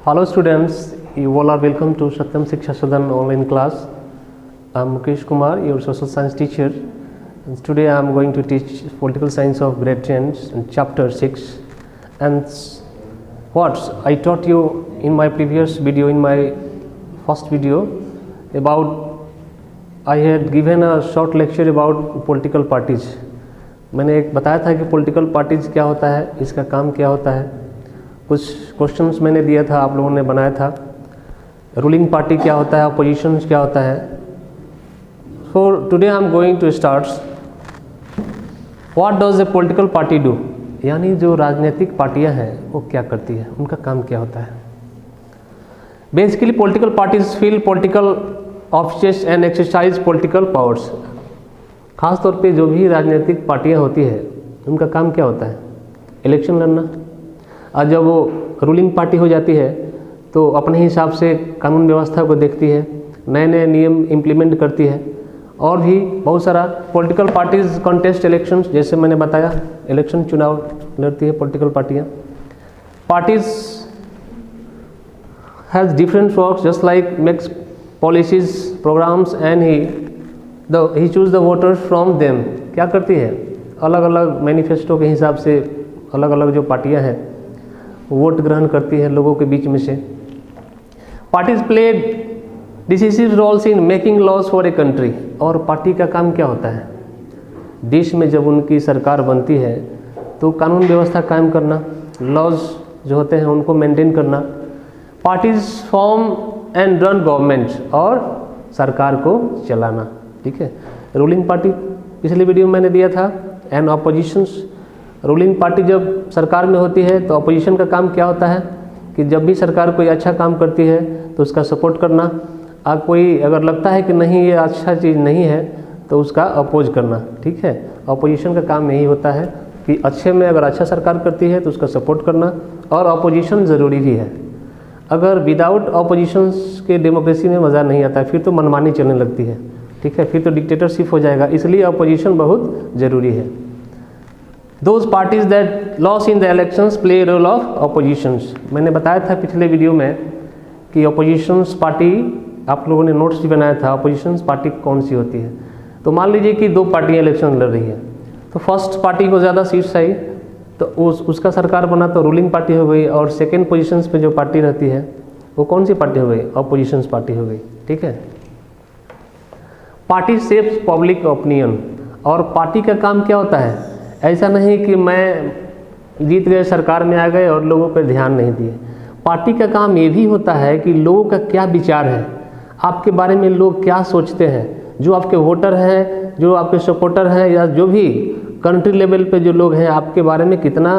Hello students, you all are welcome to Satyam Shiksha Sadan online class. I am Mukesh Kumar, your social science teacher. And today I am going to teach political science of grade 10 and chapter 6. And what I taught you in my previous video, in my first video, about I had given a short lecture about political parties. मैंने एक बताया था कि political parties क्या होता है, इसका काम क्या होता है. कुछ क्वेश्चंस मैंने दिया था, आप लोगों ने बनाया था. रूलिंग पार्टी क्या होता है, अपोजिशन क्या होता है. So today I am going to start what does a political party do, यानी जो राजनीतिक पार्टियां हैं वो क्या करती है, उनका काम क्या होता है. Basically political parties fill political offices and exercise political powers. खास तौर पे जो भी राजनीतिक पार्टियां होती है उनका काम क्या होता है, इलेक्शन लड़ना. और जब वो रूलिंग पार्टी हो जाती है तो अपने हिसाब से कानून व्यवस्था को देखती है, नए नए नियम इम्प्लीमेंट करती है. और भी बहुत सारा पॉलिटिकल पार्टीज कॉन्टेस्ट इलेक्शंस, जैसे मैंने बताया इलेक्शन चुनाव लड़ती है पॉलिटिकल पार्टियाँ. Parties has different works just like makes policies programmes and he choose the voters from them. क्या करती है, अलग अलग मैनिफेस्टो के हिसाब से अलग अलग जो पार्टियां हैं वोट ग्रहण करती है लोगों के बीच में से. Parties play decisive roles in making laws for a country. और पार्टी का काम क्या होता है, देश में जब उनकी सरकार बनती है तो कानून व्यवस्था कायम करना, लॉज जो होते हैं उनको मेंटेन करना. Parties form and run government, और सरकार को चलाना. ठीक है. रूलिंग पार्टी पिछले वीडियो में मैंने दिया था. एंड अपोजिशंस, रूलिंग पार्टी जब सरकार में होती है तो अपोजिशन का काम क्या होता है कि जब भी सरकार कोई अच्छा काम करती है तो उसका सपोर्ट करना. कोई अगर लगता है कि नहीं ये अच्छा चीज़ नहीं है तो उसका अपोज करना. ठीक है. अपोजिशन का काम यही होता है कि अच्छे में अगर अच्छा सरकार करती है तो उसका सपोर्ट करना. और अपोजिशन ज़रूरी भी है. अगर विदाउट अपोजिशंस के डेमोक्रेसी में मज़ा नहीं आता, फिर तो मनमानी चलने लगती है. ठीक है. फिर तो डिक्टेटरशिप हो जाएगा. इसलिए अपोजिशन बहुत ज़रूरी है. Those parties that lost in the elections play a role of oppositions. मैंने बताया था पिछले वीडियो में कि oppositions पार्टी, आप लोगों ने नोट्स भी बनाया था oppositions पार्टी कौन सी होती है. तो मान लीजिए कि दो पार्टियां इलेक्शन लड़ रही है, तो फर्स्ट पार्टी को ज़्यादा सीट्स आई तो उसका सरकार बना तो रूलिंग पार्टी हो गई. और सेकेंड पोजिशंस पे जो पार्टी रहती है वो कौन सी पार्टी हो गई, अपोजिशंस पार्टी हो गई. ठीक है. Party shapes public opinion. और पार्टी का काम क्या होता है, ऐसा नहीं कि मैं जीत गए, सरकार में आ गए और लोगों पर ध्यान नहीं दिए. पार्टी का काम ये भी होता है कि लोगों का क्या विचार है, आपके बारे में लोग क्या सोचते हैं. जो आपके वोटर हैं, जो आपके सपोर्टर हैं, या जो भी कंट्री लेवल पे जो लोग हैं आपके बारे में कितना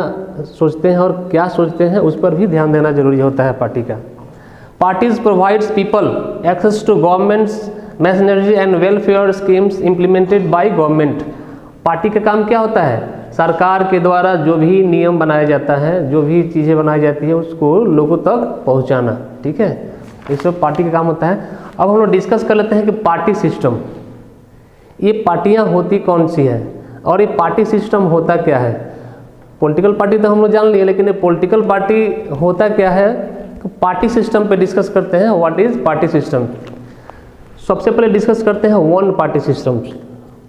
सोचते हैं और क्या सोचते हैं, उस पर भी ध्यान देना जरूरी होता है पार्टी का. Parties provides people access to government's machinery and welfare schemes implemented by government. Party का काम क्या होता है, सरकार के द्वारा जो भी नियम बनाया जाता है, जो भी चीज़ें बनाई जाती है उसको लोगों तक पहुंचाना. ठीक है. ये सब पार्टी का काम होता है. अब हम लोग डिस्कस कर लेते हैं कि पार्टी सिस्टम, ये पार्टियां होती कौन सी है और ये पार्टी सिस्टम होता क्या है. पॉलिटिकल पार्टी तो हम लोग जान लिए, लेकिन ये पॉलिटिकल पार्टी होता क्या है, तो पार्टी सिस्टम पे डिस्कस करते हैं. What is party system. सबसे पहले डिस्कस करते हैं वन पार्टी सिस्टम.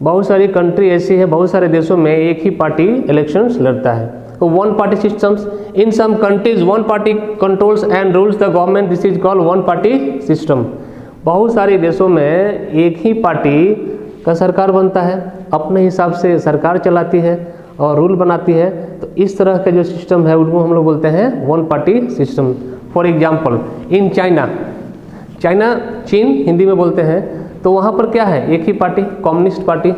बहुत सारी कंट्री ऐसी है, बहुत सारे देशों में एक ही पार्टी इलेक्शंस लड़ता है. तो one party systems, in some countries one party controls and rules the government, this is called one party system. बहुत सारे देशों में एक ही पार्टी का सरकार बनता है, अपने हिसाब से सरकार चलाती है और रूल बनाती है. तो इस तरह का जो सिस्टम है उनको हम लोग बोलते हैं one party system. For example in China, China चीन हिंदी में बोलते हैं, तो वहाँ पर क्या है, एक ही party, communist party.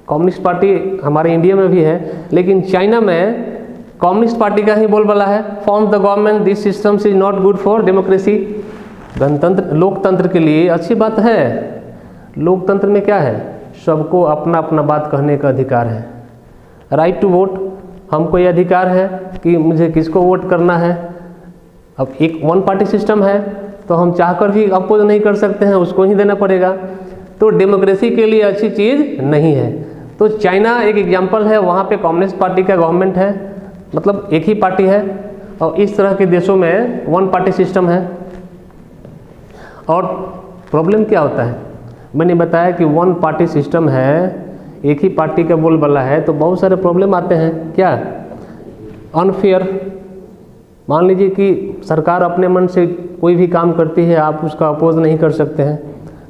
Communist party हमारे इंडिया में भी है, लेकिन चाइना में कम्युनिस्ट पार्टी का ही बोलबाला है. Form the government, this systems is not good for democracy. गणतंत्र, लोकतंत्र के लिए अच्छी बात है. लोकतंत्र में क्या है, सबको अपना अपना बात कहने का अधिकार है. राइट टू वोट, हमको ये अधिकार है कि मुझे किसको वोट करना है. अब एक वन पार्टी सिस्टम है तो हम चाहकर भी अपोज नहीं कर सकते हैं, उसको ही देना पड़ेगा. तो डेमोक्रेसी के लिए अच्छी चीज़ नहीं है. तो चाइना एक एग्जांपल है, वहाँ पे कम्युनिस्ट पार्टी का गवर्नमेंट है, मतलब एक ही पार्टी है. और इस तरह के देशों में वन पार्टी सिस्टम है। और प्रॉब्लम क्या होता है, मैंने बताया कि वन पार्टी सिस्टम है, एक ही पार्टी का बोलबाला है, तो बहुत सारे प्रॉब्लम आते हैं। क्या? अनफेयर, मान लीजिए कि सरकार अपने मन से कोई भी काम करती है, आप उसका अपोज नहीं कर सकते हैं।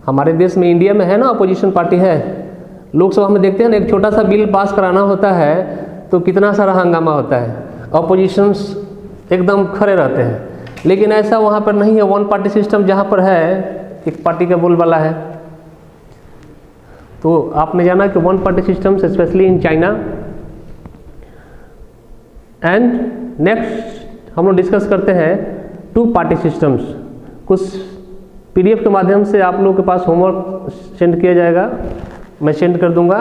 हमारे देश में, इंडिया में है ना, अपोजिशन पार्टी है। लोकसभा में देखते हैं ना, एक छोटा सा बिल पास कराना होता है तो कितना सारा हंगामा होता है, अपोजिशंस एकदम खड़े रहते हैं। लेकिन ऐसा वहाँ पर नहीं है, वन पार्टी सिस्टम जहाँ पर है, एक पार्टी का बोलबाला है। तो आपने जाना कि one party system specially in China. And next हम लोग डिस्कस करते हैं टू पार्टी सिस्टम्स। कुछ पीडीएफ के माध्यम से आप लोगों के पास होमवर्क सेंड किया जाएगा, मैं सेंड कर दूंगा।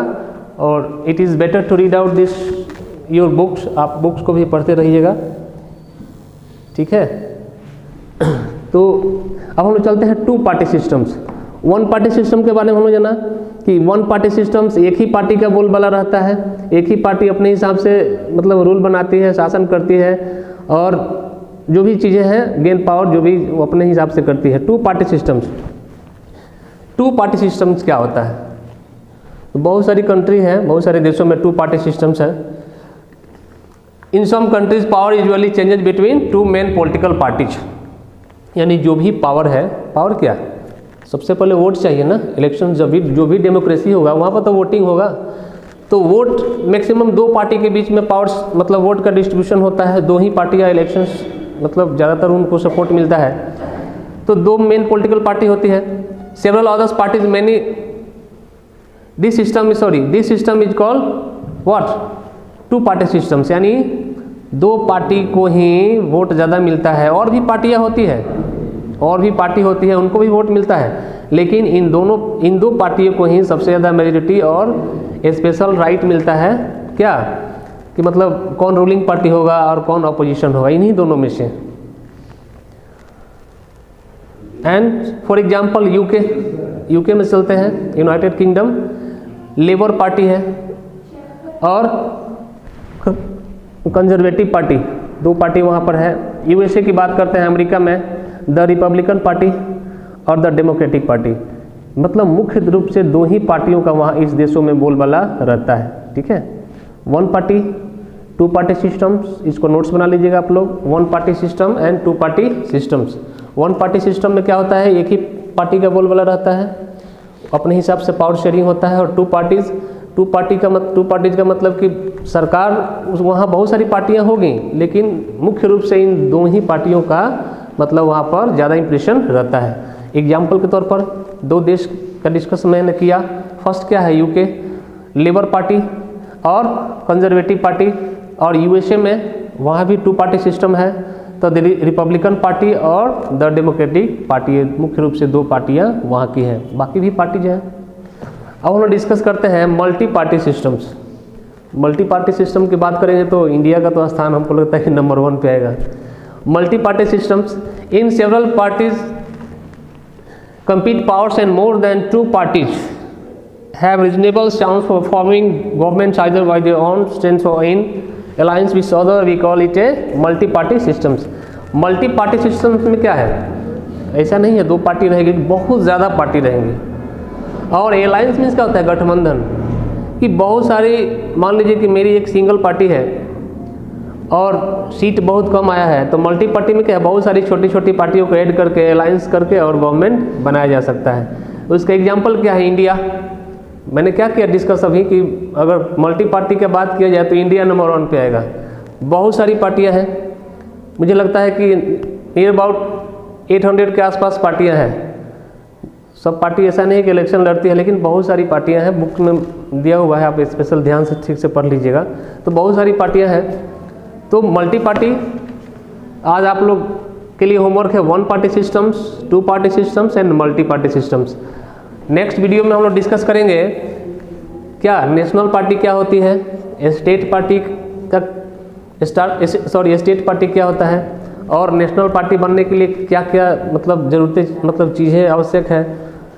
और it is better to read out this your books, आप बुक्स को भी पढ़ते रहिएगा, ठीक है। तो अब हम लोग चलते हैं two party systems. One party system के बारे में हम लोग जाना कि वन पार्टी सिस्टम्स, एक ही पार्टी का बोलबाला रहता है, एक ही पार्टी अपने हिसाब से मतलब रूल बनाती है, शासन करती है, और जो भी चीज़ें हैं गेन पावर जो भी वो अपने हिसाब से करती है। Two party systems, two party systems क्या होता है? तो बहुत सारी कंट्री हैं, बहुत सारे देशों में टू पार्टी सिस्टम्स हैं। In some countries power usually changes between two main political parties, यानी जो भी पावर है, पावर क्या, सबसे पहले वोट चाहिए ना, इलेक्शन जब भी जो भी डेमोक्रेसी होगा वहाँ पर तो वोटिंग होगा। तो वोट मैक्सिमम दो पार्टी के बीच में पावर्स मतलब वोट का डिस्ट्रीब्यूशन होता है, दो ही पार्टियाँ इलेक्शंस मतलब ज़्यादातर उनको सपोर्ट मिलता है। तो दो मेन पॉलिटिकल पार्टी होती है। Several others parties many, this system is called what, two party systems, यानी दो पार्टी को ही वोट ज़्यादा मिलता है। और भी पार्टियाँ होती है, और भी पार्टी होती है, उनको भी वोट मिलता है, लेकिन इन दो पार्टियों को ही सबसे ज़्यादा मेजॉरिटी और स्पेशल राइट मिलता है। क्या कि मतलब कौन रूलिंग पार्टी होगा और कौन अपोजिशन होगा, इन्हीं दोनों में से। एंड फॉर एग्जांपल यूके में चलते हैं, यूनाइटेड किंगडम, लेबर पार्टी है और कंजर्वेटिव पार्टी, दो पार्टी वहाँ पर है। यूएसए की बात करते हैं, अमेरिका में द रिपब्लिकन पार्टी और द डेमोक्रेटिक पार्टी, मतलब मुख्य रूप से दो ही पार्टियों का वहाँ इस देशों में बोलबाला रहता है, ठीक है। One party, two party systems, इसको नोट्स बना लीजिएगा आप लोग, one party system and two party systems. One party system में क्या होता है, एक ही पार्टी का बोलबाला रहता है, अपने हिसाब से पावर शेयरिंग होता है। और टू पार्टीज का मतलब कि सरकार, वहाँ बहुत सारी पार्टियाँ होगी, लेकिन मुख्य रूप से इन दो ही पार्टियों का मतलब वहाँ पर ज़्यादा इंप्रेशन रहता है। एग्जाम्पल के तौर पर दो देश का डिस्कस मैंने किया। फर्स्ट क्या है, यूके, लेबर पार्टी और कंजर्वेटिव पार्टी। और यूएसए में वहाँ भी टू पार्टी सिस्टम है, तो द रिपब्लिकन पार्टी और द डेमोक्रेटिक पार्टी, मुख्य रूप से दो पार्टियाँ वहाँ की हैं, बाकी भी पार्टीज हैं। अब हम लोग डिस्कस करते हैं multi party systems. Multi party system की बात करेंगे तो इंडिया का तो स्थान हमको लगता है कि नंबर 1 पे आएगा। Multi party systems, in several parties compete powers and more than two parties have reasonable chance for forming governments either by their own strength or in alliance with other, we call it a multi party systems। Multi party systems में क्या है, ऐसा नहीं है दो party रहेगी, बहुत ज़्यादा पार्टी रहेंगी। और एलायंस मीन्स क्या होता है, गठबंधन, कि बहुत सारी, मान लीजिए कि मेरी एक सिंगल पार्टी है और सीट बहुत कम आया है, तो मल्टी पार्टी में क्या है, बहुत सारी छोटी छोटी पार्टियों को ऐड करके अलायंस करके और गवर्नमेंट बनाया जा सकता है। उसका एग्जांपल क्या है, इंडिया। मैंने क्या किया डिस्कस अभी कि अगर मल्टी पार्टी की बात किया जाए तो इंडिया नंबर 1 पे आएगा। बहुत सारी पार्टियां हैं, मुझे लगता है कि नियर अबाउट 800 के आसपास पार्टियां हैं। सब पार्टी ऐसा नहीं कि इलेक्शन लड़ती है, लेकिन बहुत सारी पार्टियां हैं, बुक में दिया हुआ है, आप स्पेशल ध्यान से ठीक से पढ़ लीजिएगा। तो बहुत सारी पार्टियां हैं। तो मल्टी पार्टी, आज आप लोग के लिए होमवर्क है one party systems, two party systems and multi party systems. Next video में हम लोग डिस्कस करेंगे क्या नेशनल पार्टी क्या होती है, स्टेट पार्टी का स्टेट पार्टी क्या होता है, और नेशनल पार्टी बनने के लिए क्या क्या मतलब ज़रूरतें मतलब चीज़ें आवश्यक है।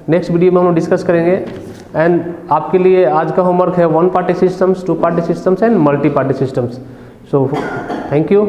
नेक्स्ट वीडियो में हम लोग डिस्कस करेंगे। एंड आपके लिए आज का होमवर्क है one party systems, two party systems and multi party systems. So thank you.